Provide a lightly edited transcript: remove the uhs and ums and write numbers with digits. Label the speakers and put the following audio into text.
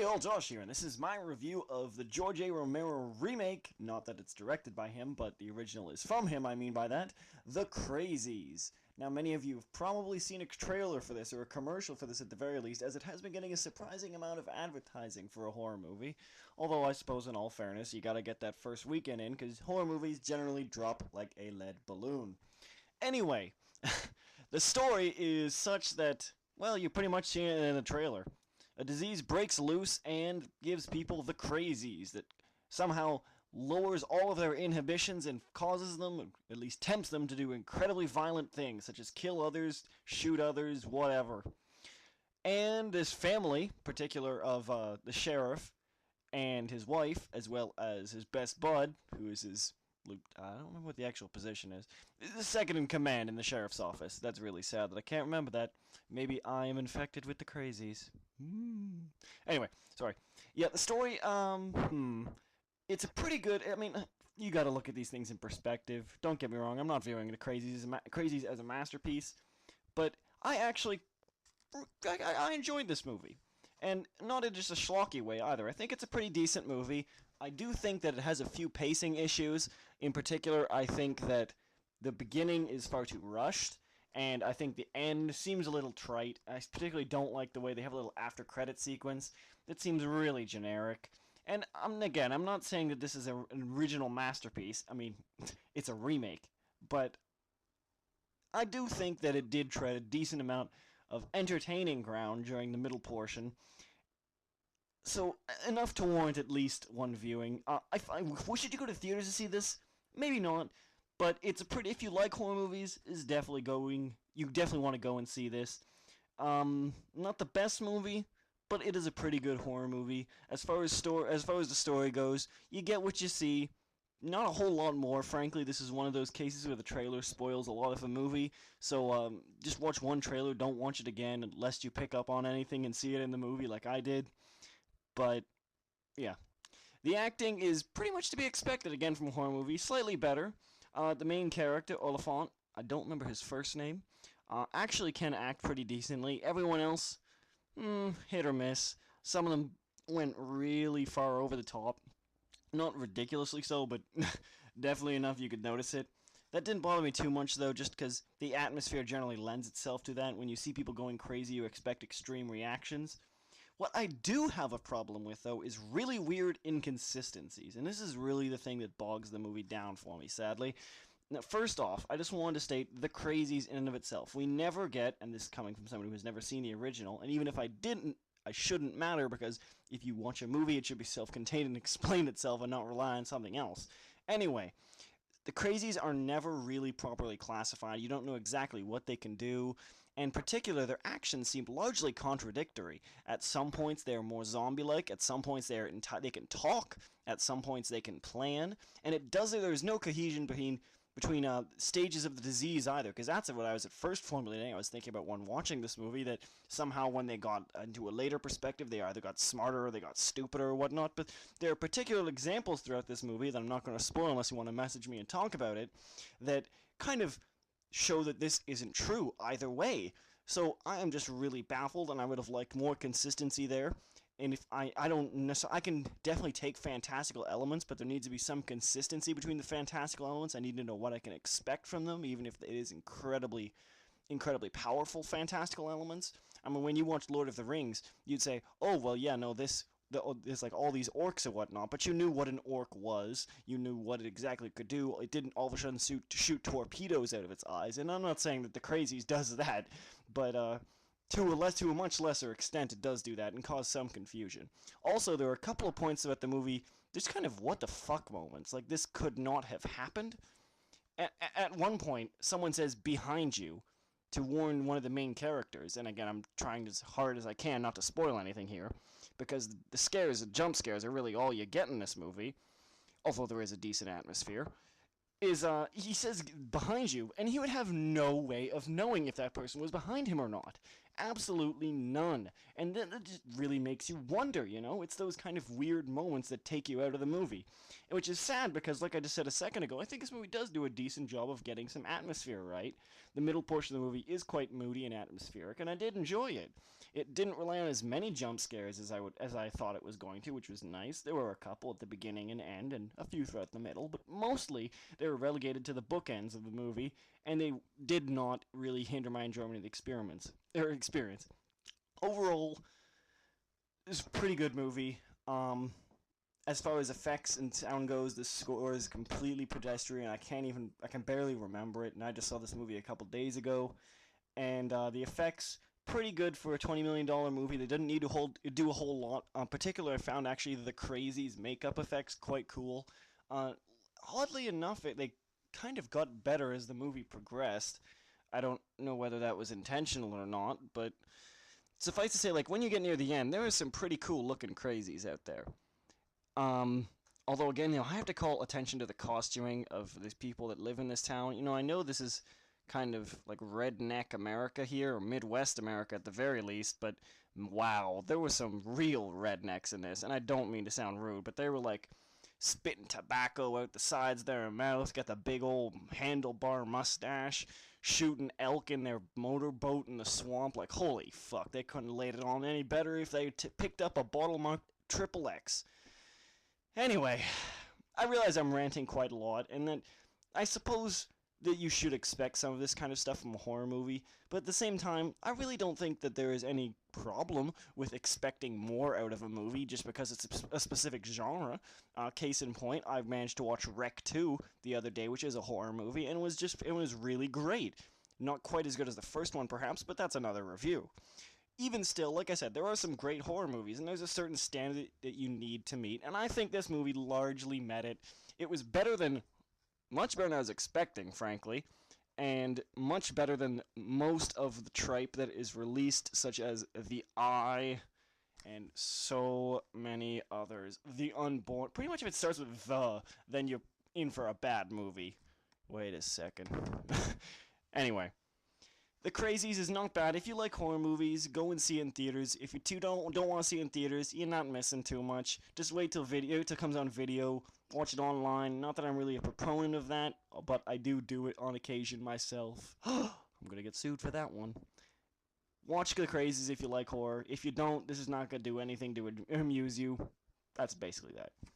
Speaker 1: all, Josh here, and this is my review of the George A. Romero remake, not that it's directed by him, but the original is from him, I mean by that, The Crazies. Now, many of you have probably seen a trailer for this, or a commercial for this at the very least, as it has been getting a surprising amount of advertising for a horror movie. Although, I suppose in all fairness, you gotta get that first weekend in, because horror movies generally drop like a lead balloon. Anyway, the story is such that, well, you pretty much see it in a trailer. A disease breaks loose and gives people the crazies that somehow lowers all of their inhibitions and causes them, at least tempts them, to do incredibly violent things, such as kill others, shoot others, whatever. And this family, particular of the sheriff and his wife, as well as his best bud, who is his I don't remember what the actual position is. The second in command in the sheriff's office. That's really sad that I can't remember that. Maybe I am infected with the crazies. Anyway, sorry. Yeah, the story, it's a pretty good, I mean, you gotta look at these things in perspective. Don't get me wrong, I'm not viewing the Crazies as a masterpiece, but I actually, I enjoyed this movie. And not in just a schlocky way either. I think it's a pretty decent movie. I do think that it has a few pacing issues. In particular, I think that the beginning is far too rushed, and I think the end seems a little trite. I particularly don't like the way they have a little after-credit sequence. That seems really generic. And again, I'm not saying that this is an original masterpiece. I mean, it's a remake. But I do think that it did tread a decent amount of entertaining ground during the middle portion. So, enough to warrant at least one viewing. Should you go to theaters to see this? Maybe not, but it's a pretty, if you like horror movies, you definitely want to go and see this. Not the best movie, but it is a pretty good horror movie. As far as the story goes, you get what you see. Not a whole lot more, frankly. This is one of those cases where the trailer spoils a lot of the movie, so just watch one trailer, don't watch it again, unless you pick up on anything and see it in the movie like I did. But, yeah. The acting is pretty much to be expected, again, from a horror movie. Slightly better. The main character, Oliphant, I don't remember his first name, actually can act pretty decently. Everyone else, hit or miss. Some of them went really far over the top. Not ridiculously so, but definitely enough you could notice it. That didn't bother me too much, though, just because the atmosphere generally lends itself to that. When you see people going crazy, you expect extreme reactions. What I do have a problem with, though, is really weird inconsistencies, and this is really the thing that bogs the movie down for me, sadly. Now, first off, I just wanted to state the Crazies in and of itself. We never get, and this is coming from somebody who's never seen the original, and even if I didn't, I shouldn't matter, because if you watch a movie, it should be self-contained and explain itself and not rely on something else. Anyway, the Crazies are never really properly classified. You don't know exactly what they can do. In particular, their actions seem largely contradictory. At some points, they are more zombie-like. At some points, they can talk. At some points, they can plan. And there's no cohesion between stages of the disease either, because that's what I was at first formulating. I was thinking about when watching this movie that somehow when they got into a later perspective, they either got smarter or they got stupider or whatnot, but there are particular examples throughout this movie that I'm not going to spoil unless you want to message me and talk about it, that kind of show that this isn't true either way. So I am just really baffled, and I would have liked more consistency there. And if I don't necessarily, I can definitely take fantastical elements, but there needs to be some consistency between the fantastical elements. I need to know what I can expect from them, even if it is incredibly powerful fantastical elements. I mean, when you watch Lord of the Rings, you'd say, oh, well, yeah, no, there's like all these orcs and whatnot, but you knew what an orc was. You knew what it exactly could do. It didn't all of a sudden shoot torpedoes out of its eyes. And I'm not saying that the Crazies does that, but to a much lesser extent, it does do that and cause some confusion. Also, there are a couple of points about the movie, there's kind of what the fuck moments. Like, this could not have happened. At one point, someone says, behind you, to warn one of the main characters. And again, I'm trying as hard as I can not to spoil anything here, because the jump scares, are really all you get in this movie, although there is a decent atmosphere. He says behind you, and he would have no way of knowing if that person was behind him or not. Absolutely none. And then it just really makes you wonder, you know? It's those kind of weird moments that take you out of the movie. Which is sad, because like I just said a second ago, I think this movie does do a decent job of getting some atmosphere right. The middle portion of the movie is quite moody and atmospheric, and I did enjoy it. It didn't rely on as many jump scares as I thought it was going to, which was nice. There were a couple at the beginning and end, and a few throughout the middle, but mostly they were relegated to the bookends of the movie, and they did not really hinder my enjoyment of the experience. Overall, it's a pretty good movie. As far as effects and sound goes, the score is completely pedestrian. I can barely remember it, and I just saw this movie a couple days ago. And the effects, pretty good for a $20 million movie. They didn't need to do a whole lot. In particular, I found actually the Crazies makeup effects quite cool. Oddly enough, they kind of got better as the movie progressed. I don't know whether that was intentional or not, but suffice to say, like, when you get near the end, there are some pretty cool looking Crazies out there. Although again, I have to call attention to the costuming of these people that live in this town. I know this is kind of like redneck America here, or Midwest America at the very least, but wow, there were some real rednecks in this, and I don't mean to sound rude, but they were like spitting tobacco out the sides of their mouth, got the big old handlebar mustache, shooting elk in their motorboat in the swamp. Like, holy fuck, they couldn't have laid it on any better if they picked up a bottle marked XXX. Anyway, I realize I'm ranting quite a lot, and that I suppose that you should expect some of this kind of stuff from a horror movie, but at the same time, I really don't think that there is any problem with expecting more out of a movie just because it's a specific genre. Case in point, I managed to watch Rec 2 the other day, which is a horror movie, and it was really great. Not quite as good as the first one, perhaps, but that's another review. Even still, like I said, there are some great horror movies, and there's a certain standard that you need to meet, and I think this movie largely met it. It was much better than I was expecting, frankly, and much better than most of the tripe that is released, such as The Eye, and so many others. The Unborn. Pretty much if it starts with the, then you're in for a bad movie. Wait a second. Anyway. The Crazies is not bad. If you like horror movies, go and see it in theaters. If you don't want to see it in theaters, you're not missing too much. Just wait till it comes on video. Watch it online. Not that I'm really a proponent of that, but I do it on occasion myself. I'm gonna get sued for that one. Watch The Crazies if you like horror. If you don't, this is not gonna do anything to amuse you. That's basically that.